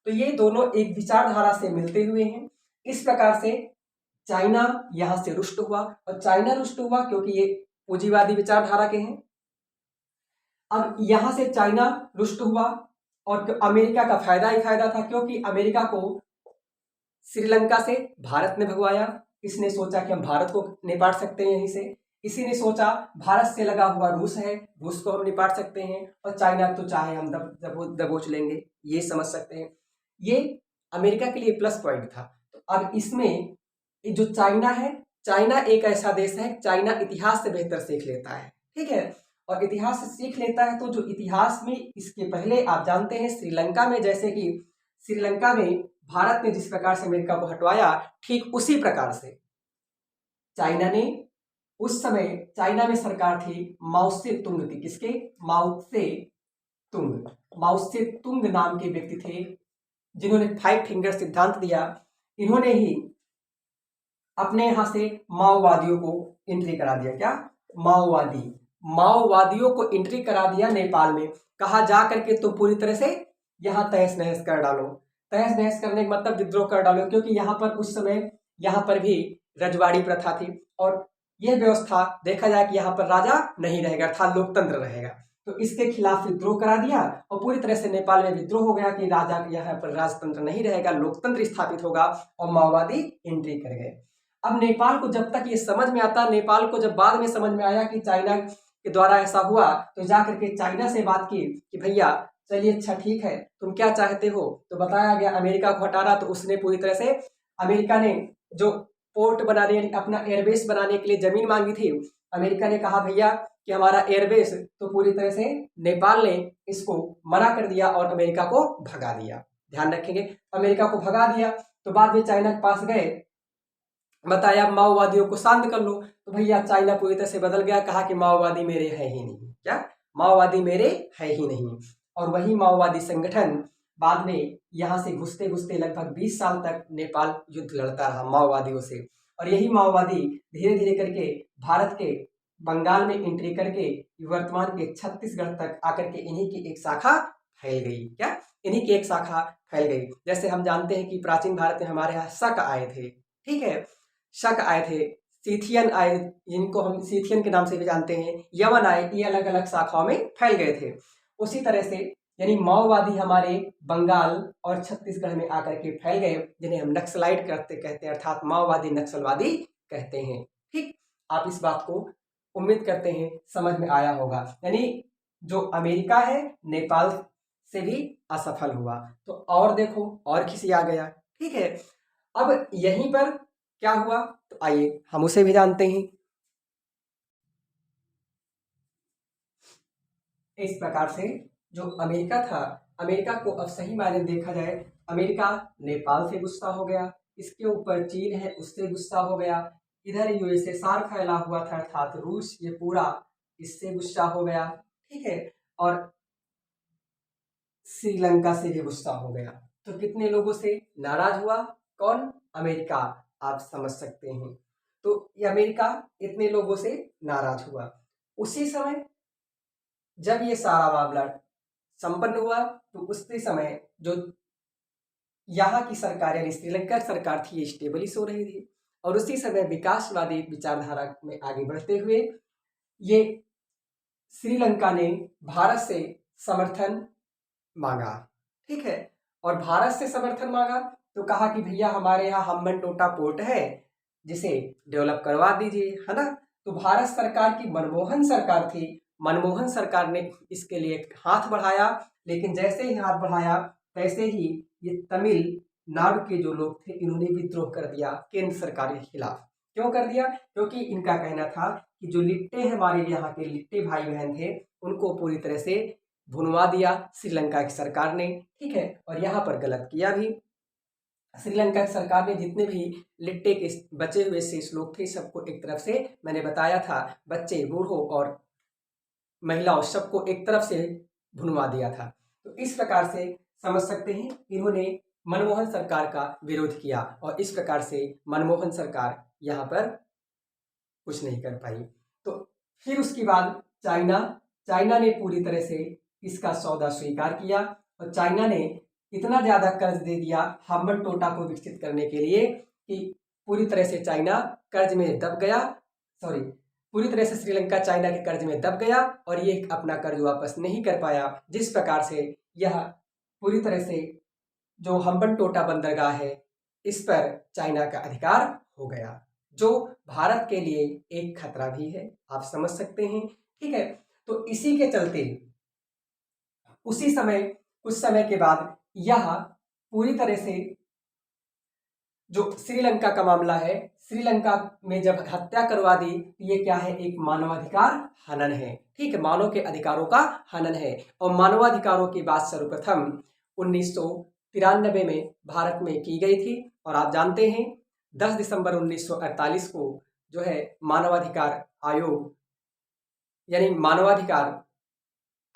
तो ये दोनों एक विचारधारा से मिलते हुए हैं। इस प्रकार से चाइना यहां से रुष्ट हुआ, और चाइना रुष्ट हुआ क्योंकि ये पूंजीवादी विचारधारा के हैं। अब यहां से चाइना रुष्ट हुआ और अमेरिका का फायदा ही फायदा था, क्योंकि अमेरिका को श्रीलंका से भारत ने भगवाया। इसने सोचा कि हम भारत को निपाट सकते हैं यहीं से। इसी ने सोचा भारत से लगा हुआ रूस है, रूस को हम निपाट सकते हैं, और चाइना तो चाहे हम दबोच लेंगे, ये समझ सकते हैं। ये अमेरिका के लिए प्लस पॉइंट था। तो अब इसमें जो चाइना है, चाइना एक ऐसा देश है, चाइना इतिहास से बेहतर सीख लेता है, ठीक है, और इतिहास से सीख लेता है। तो जो इतिहास में इसके पहले आप जानते हैं श्रीलंका में, जैसे कि श्रीलंका में भारत ने जिस प्रकार से अमेरिका को हटवाया, ठीक उसी प्रकार से चाइना ने, उस समय चाइना में सरकार थी माओ से तुंग की। किसके? माओ से तुंग। माओ से तुंग नाम के व्यक्ति थे जिन्होंने 5 फिंगर सिद्धांत दिया। इन्होंने ही अपने यहां से माओवादियों को एंट्री करा दिया। क्या? माओवादियों को एंट्री करा दिया नेपाल में। कहा जा करके तुम पूरी तरह से यहाँ तहस नहस कर डालो। तहस नहस करने का मतलब विद्रोह कर डालो, क्योंकि यहाँ पर उस समय यहाँ पर भी रजवाड़ी प्रथा थी, और यह व्यवस्था देखा जाए कि यहाँ पर राजा नहीं रहेगा, अर्थात लोकतंत्र रहेगा। तो इसके खिलाफ विद्रोह करा दिया, और पूरी तरह से नेपाल में विद्रोह हो गया कि राजा यहाँ पर राजतंत्र नहीं रहेगा, लोकतंत्र स्थापित होगा, और माओवादी एंट्री कर गए। अब नेपाल को जब तक ये समझ में आता, नेपाल को जब बाद में समझ में आया कि चाइना के द्वारा ऐसा हुआ, तो जाकर के चाइना से बात की कि भैया चलिए अच्छा ठीक है, तुम क्या चाहते हो। तो बताया गया अमेरिका को हटाना। तो उसने पूरी तरह से, अमेरिका ने जो पोर्ट बनाने, अपना एयरबेस बनाने के लिए जमीन मांगी थी, अमेरिका ने कहा भैया कि हमारा एयरबेस, तो पूरी तरह से नेपाल ने इसको मना कर दिया और अमेरिका को भगा दिया। ध्यान रखेंगे, अमेरिका को भगा दिया। तो बाद में चाइना के पास गए, बताया माओवादियों को शांत कर लो। तो भैया चाइना पूरी तरह से बदल गया, कहा कि माओवादी मेरे है ही नहीं। क्या? माओवादी मेरे है ही नहीं। और वही माओवादी संगठन बाद में यहाँ से घुसते घुसते लगभग 20 साल तक नेपाल युद्ध लड़ता रहा माओवादियों से। और यही माओवादी धीरे धीरे करके भारत के बंगाल में एंट्री करके वर्तमान के छत्तीसगढ़ तक आकर के इन्हीं की एक शाखा फैल गई। क्या? इन्हीं की एक शाखा फैल गई। जैसे हम जानते हैं कि प्राचीन भारत में हमारे यहाँ शक आए थे, ठीक है, शक आए थे, सीथियन आए, जिनको हम सीथियन के नाम से भी जानते हैं, यमन आए, ये अलग अलग शाखाओं में फैल गए थे। उसी तरह से यानी माओवादी हमारे बंगाल और छत्तीसगढ़ में आकर के फैल गए, जिन्हें हम नक्सलाइट कहते हैं, अर्थात माओवादी नक्सलवादी कहते हैं। ठीक, आप इस बात को उम्मीद करते हैं समझ में आया होगा। यानी जो अमेरिका है नेपाल से भी असफल हुआ। तो और देखो, और किसी आ गया, ठीक है। अब यहीं पर क्या हुआ, तो आइए हम उसे भी जानते हैं। इस प्रकार से जो अमेरिका था अमेरिका को अब सही मायने में देखा जाए, अमेरिका नेपाल से गुस्सा हो गया, इसके ऊपर चीन है उससे गुस्सा हो गया, इधर यूएसएसआर फैला हुआ था अर्थात रूस, ये पूरा इससे गुस्सा हो गया, ठीक है, और श्रीलंका से भी गुस्सा हो गया। तो कितने लोगों से नाराज हुआ? कौन? अमेरिका। आप समझ सकते हैं। तो ये अमेरिका इतने लोगों से नाराज हुआ। उसी समय जब ये सारा मामला संपन्न हुआ तो उसी समय जो यहाँ की सरकार यानी श्रीलंका सरकार थी, ये स्टेबलिश हो रही थी, और उसी समय विकासवादी विचारधारा में आगे बढ़ते हुए ये श्रीलंका ने भारत से समर्थन मांगा, ठीक है, और भारत से समर्थन मांगा तो कहा कि भैया हमारे यहाँ हम्बनटोटा पोर्ट है, जिसे डेवलप करवा दीजिए, है ना। तो भारत सरकार की मनमोहन सरकार थी, मनमोहन सरकार ने इसके लिए हाथ बढ़ाया, लेकिन जैसे ही हाथ बढ़ाया तैसे ही ये तमिलनाडु के जो लोग थे इन्होंने विद्रोह कर दिया केंद्र सरकार के खिलाफ। क्यों कर दिया? क्योंकि इनका कहना था कि जो लिट्टे हमारे यहाँ के लिट्टे भाई बहन थे उनको पूरी तरह से भुनवा दिया श्रीलंका की सरकार ने, ठीक है, और यहाँ पर गलत किया भी। श्रीलंका की सरकार ने जितने भी लिट्टे के बचे हुए शेष लोग थे सबको एक तरफ से, मैंने बताया था, बच्चे, बूढ़ों और महिलाओं सबको एक तरफ से भुनवा दिया था। तो इस प्रकार से समझ सकते हैं इन्होंने मनमोहन सरकार का विरोध किया और इस प्रकार से मनमोहन सरकार यहाँ पर कुछ नहीं कर पाई। तो फिर उसके बाद चाइना ने पूरी तरह से इसका सौदा स्वीकार किया और चाइना ने इतना ज़्यादा कर्ज दे दिया हम्बनटोटा को विकसित करने के लिए कि पूरी तरह से चाइना कर्ज में दब गया, सॉरी, पूरी तरह से श्रीलंका चाइना के कर्ज में दब गया और ये अपना कर्ज वापस नहीं कर पाया, जिस प्रकार से यह पूरी तरह से जो हम्बनटोटा बंदरगाह है इस पर चाइना का अधिकार हो गया, जो भारत के लिए एक खतरा भी है, आप समझ सकते हैं, ठीक है। तो इसी के चलते उसी समय कुछ समय के बाद यह पूरी तरह से जो श्रीलंका का मामला है, श्रीलंका में जब हत्या करवा दी, ये क्या है? एक मानवाधिकार हनन है, ठीक है, मानव के अधिकारों का हनन है। और मानवाधिकारों की बात सर्वप्रथम 1993 में भारत में की गई थी और आप जानते हैं 10 दिसंबर 1948 को जो है मानवाधिकार आयोग यानी मानवाधिकार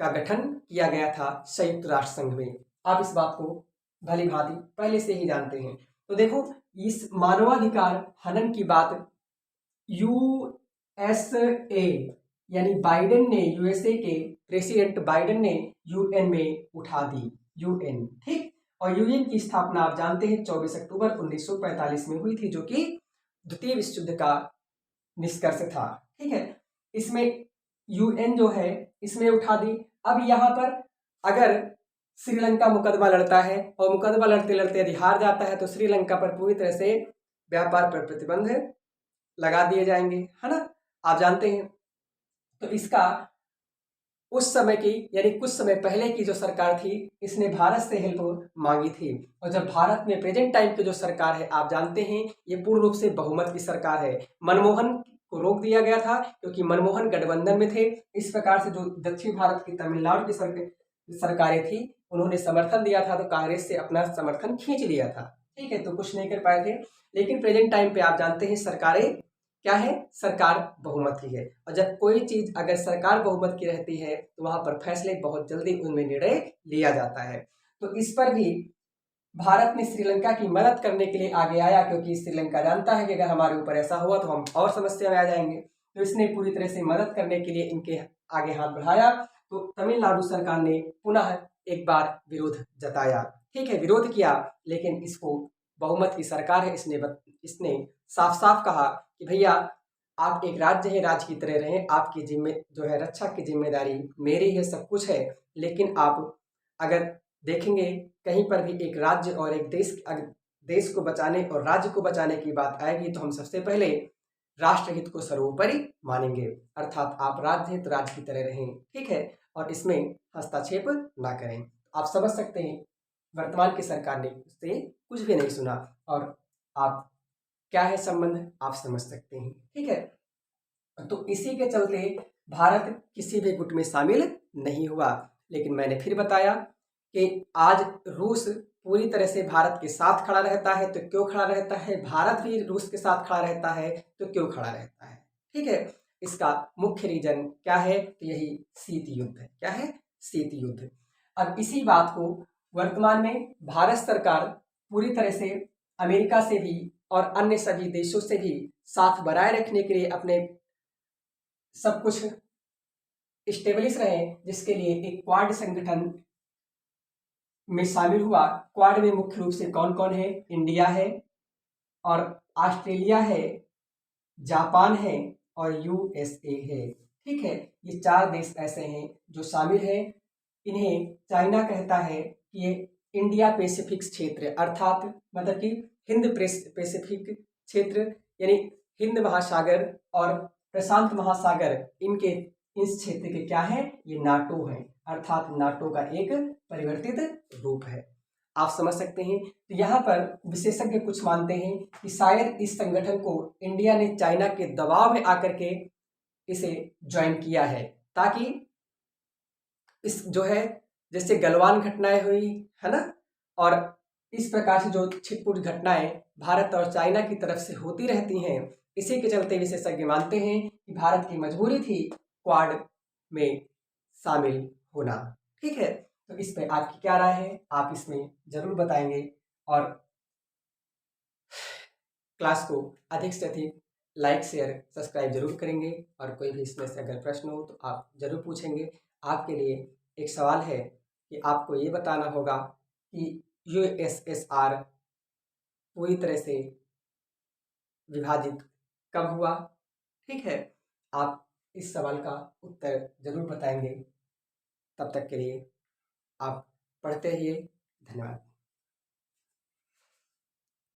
का गठन किया गया था संयुक्त राष्ट्र संघ में। आप इस बात को भली भांति पहले से ही जानते हैं। तो देखो, इस मानवाधिकार हनन की बात यूएसए यानी बाइडेन ने, यूएसए के प्रेसिडेंट बाइडेन ने यूएन में उठा दी, यूएन, ठीक। और यूएन की स्थापना आप जानते हैं 24 अक्टूबर 1945 में हुई थी, जो कि द्वितीय विश्व युद्ध का निष्कर्ष था, ठीक है। इसमें यूएन जो है इसमें उठा दी। अब यहाँ पर अगर श्रीलंका मुकदमा लड़ता है और मुकदमा लड़ते लड़ते यदि हार जाता है तो श्रीलंका पर पूरी तरह से व्यापार पर प्रतिबंध लगा दिए जाएंगे, है ना, आप जानते हैं। तो इसका उस समय की यानी कुछ समय पहले की जो सरकार थी इसने भारत से हेल्प मांगी थी, और जब भारत में प्रेजेंट टाइम की जो सरकार है आप जानते हैं ये पूर्ण रूप से बहुमत की सरकार है। मनमोहन को रोक दिया गया था क्योंकि मनमोहन गठबंधन में थे। इस प्रकार से जो दक्षिण भारत की तमिलनाडु की सरकारें थी उन्होंने समर्थन दिया था, तो कांग्रेस से अपना समर्थन खींच लिया था, ठीक है, तो कुछ नहीं कर पाए थे। लेकिन प्रेजेंट टाइम पे आप जानते हैं सरकारें क्या है? सरकार बहुमत की है, और जब कोई चीज अगर सरकार बहुमत की रहती है तो वहां पर फैसले बहुत जल्दी उनमें निर्णय लिया जाता है। तो इस पर भी भारत ने श्रीलंका की मदद करने के लिए आगे आया, क्योंकि श्रीलंका जानता है कि अगर हमारे ऊपर ऐसा हुआ तो हम और समस्या में आ जाएंगे। तो इसने पूरी तरह से मदद करने के लिए इनके आगे हाथ बढ़ाया। तो तमिलनाडु सरकार ने पुनः एक बार विरोध जताया, ठीक है, विरोध किया, लेकिन इसको बहुमत की सरकार है, इसने साफ साफ कहा कि भैया आप एक राज्य है, राज्य की तरह रहें, आपकी जो है रक्षा की जिम्मेदारी मेरी है, सब कुछ है, लेकिन आप अगर देखेंगे कहीं पर भी एक राज्य और एक देश को बचाने और राज्य को बचाने की बात आएगी तो हम सबसे पहले राष्ट्रहित को सर्वोपरि मानेंगे, अर्थात आप राज्य हैं तो राज्य की तरह रहें, ठीक है, और इसमें हस्तक्षेप ना करें। आप समझ सकते हैं वर्तमान की सरकार ने उससे कुछ भी नहीं सुना, और आप क्या है संबंध आप समझ सकते हैं, ठीक है। तो इसी के चलते भारत किसी भी गुट में शामिल नहीं हुआ। लेकिन मैंने फिर बताया कि आज रूस पूरी तरह से भारत के साथ खड़ा रहता है, तो क्यों खड़ा रहता है, भारत भी रूस के साथ खड़ा रहता है तो क्यों खड़ा रहता है। ठीक है, इसका मुख्य रीजन क्या है, तो यही शीत युद्ध है। क्या है, शीत युद्ध। अब इसी बात को वर्तमान में भारत सरकार पूरी तरह से अमेरिका से भी और अन्य सभी देशों से भी साथ बनाए रखने के लिए अपने सब कुछ स्टेब्लिश रहे, जिसके लिए एक क्वाड संगठन में शामिल हुआ। क्वाड में मुख्य रूप से कौन कौन है, इंडिया है और ऑस्ट्रेलिया है, जापान है और यूएसए है। ठीक है, ये 4 देश ऐसे हैं जो शामिल हैं। इन्हें चाइना कहता है कि ये इंडिया पैसिफिक क्षेत्र, अर्थात मतलब कि हिंद पैसिफिक क्षेत्र, यानी हिंद महासागर और प्रशांत महासागर, इनके इस क्षेत्र के क्या है, ये नाटो है, अर्थात नाटो का एक परिवर्तित रूप है। आप समझ सकते हैं। तो यहाँ पर विशेषज्ञ कुछ मानते हैं कि शायद इस संगठन को इंडिया ने चाइना के दबाव में आकर के इसे ज्वाइन किया है, ताकि इस जो है जैसे गलवान घटनाएं हुई है ना, और इस प्रकार से जो छिटपुट घटनाएं भारत और चाइना की तरफ से होती रहती हैं, इसी के चलते विशेषज्ञ मानते हैं कि भारत की मजबूरी थी क्वाड में शामिल होना। ठीक है, तो इस पे आपकी क्या राय है, आप इसमें जरूर बताएंगे और क्लास को अधिक से अधिक लाइक शेयर सब्सक्राइब जरूर करेंगे। और कोई भी इसमें से अगर प्रश्न हो तो आप जरूर पूछेंगे। आपके लिए एक सवाल है कि आपको ये बताना होगा कि यूएसएसआर पूरी तरह से विभाजित कब हुआ। ठीक है, आप इस सवाल का उत्तर जरूर बताएंगे। तब तक के लिए आप पढ़ते रहिए। धन्यवाद।